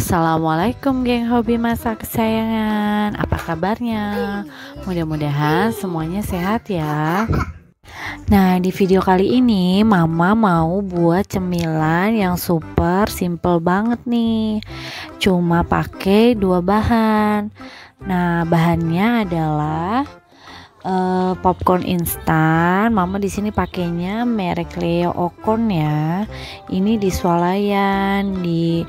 Assalamualaikum geng hobi masak kesayangan. Apa kabarnya? Mudah-mudahan semuanya sehat ya. Nah, di video kali ini Mama mau buat cemilan yang super simple banget nih. Cuma pakai 2 bahan. Nah, bahannya adalah popcorn instan. Mama di sini pakainya merek Leo Ocon ya. Ini di swalayan, di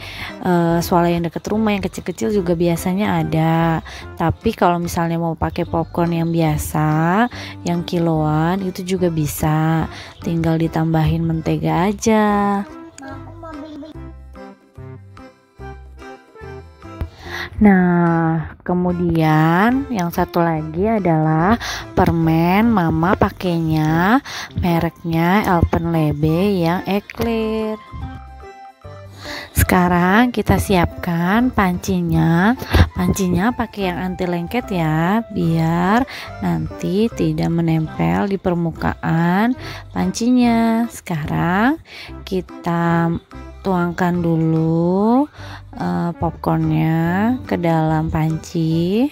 swalayan dekat rumah yang kecil-kecil juga biasanya ada. Tapi kalau misalnya mau pakai popcorn yang biasa, yang kiloan itu juga bisa. Tinggal ditambahin mentega aja. Nah, kemudian yang satu lagi adalah permen. Mama pakainya mereknya Alpenlebe yang eclair. Sekarang kita siapkan pancinya. Pancinya pakai yang anti lengket ya, biar nanti tidak menempel di permukaan pancinya. Sekarang kita tuangkan dulu popcornnya ke dalam panci.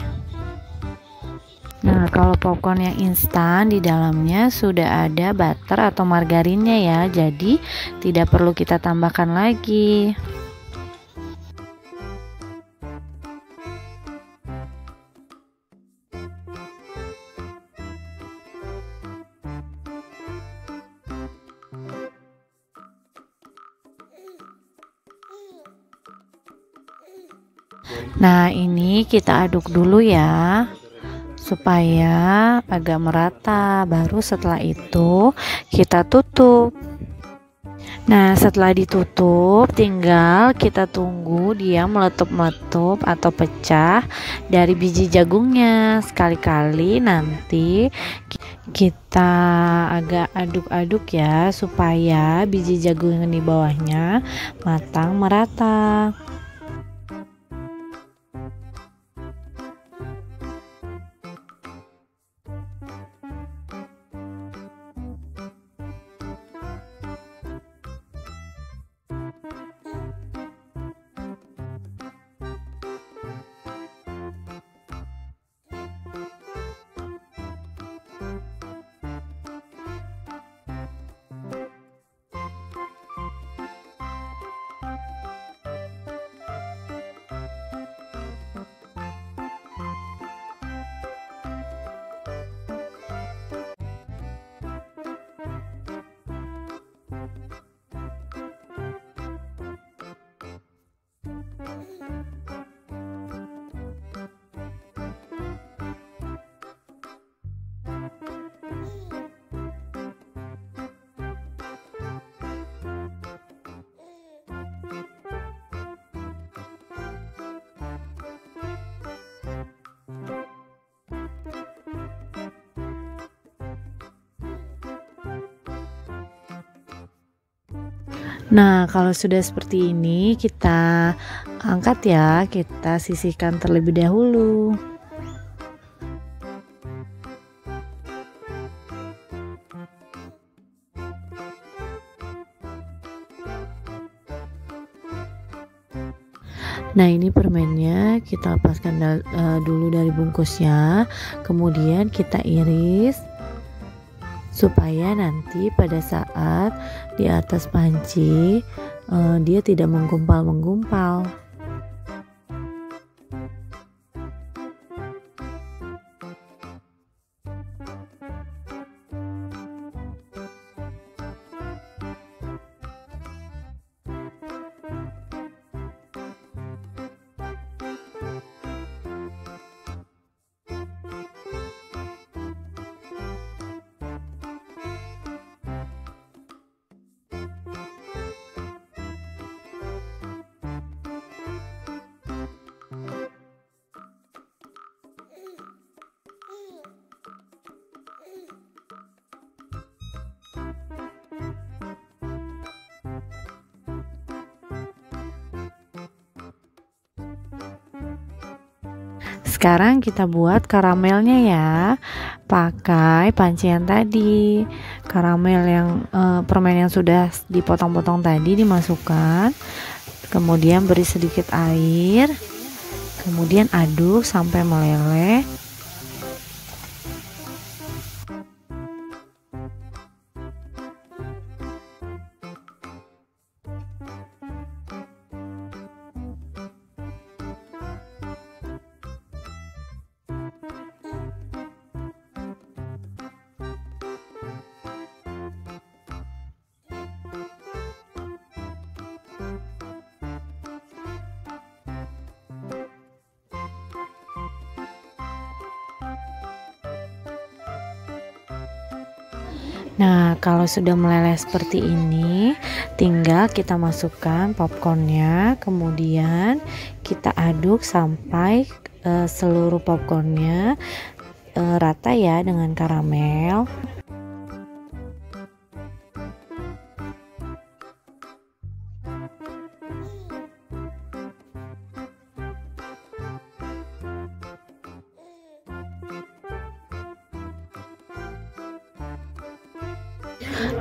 Nah, kalau popcorn yang instan di dalamnya sudah ada butter atau margarinnya ya, jadi tidak perlu kita tambahkan lagi. Nah, ini kita aduk dulu ya supaya agak merata. Baru setelah itu kita tutup. Nah, setelah ditutup tinggal kita tunggu dia meletup-meletup atau pecah dari biji jagungnya. Sekali-kali nanti kita agak aduk-aduk ya supaya biji jagung yang di bawahnya matang merata. Nah, kalau sudah seperti ini kita angkat ya, kita sisihkan terlebih dahulu. Nah, ini permennya kita lepaskan dulu dari bungkusnya, kemudian kita iris supaya nanti pada saat di atas panci dia tidak menggumpal-menggumpal. Sekarang kita buat karamelnya ya, pakai panci yang tadi. Karamel yang permen yang sudah dipotong-potong tadi dimasukkan, Kemudian beri sedikit air, kemudian aduk sampai meleleh. Nah, kalau sudah meleleh seperti ini, tinggal kita masukkan popcornnya, kemudian kita aduk sampai seluruh popcornnya rata ya dengan karamel.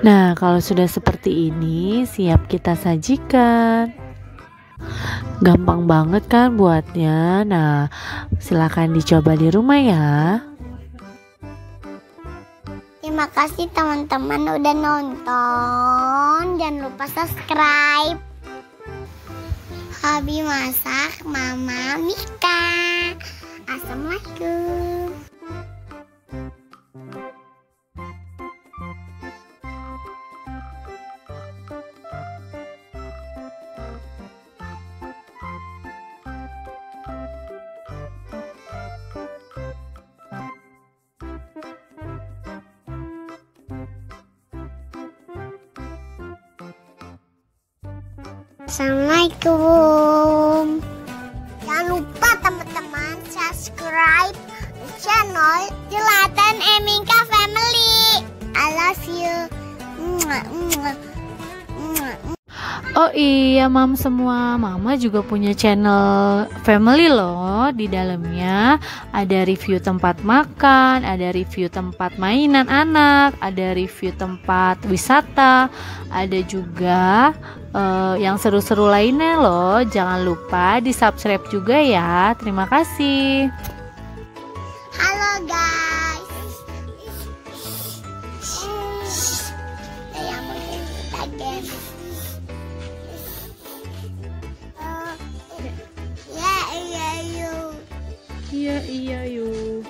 Nah, kalau sudah seperti ini, siap kita sajikan. Gampang banget kan buatnya. Nah, silakan dicoba di rumah ya. Terima kasih teman-teman udah nonton. Jangan lupa subscribe. Hobi masak Mama Mika. Assalamualaikum. Assalamualaikum. Jangan lupa teman-teman subscribe channel Jelatan Eminka Family. I love you. Oh iya, mam semua, mama juga punya channel family loh. Di dalamnya ada review tempat makan, ada review tempat mainan anak, ada review tempat wisata, ada juga yang seru-seru lainnya loh. Jangan lupa di subscribe juga ya. Terima kasih. Halo guys. Saya mau kita game. Ya iya yuk. Iya yuk.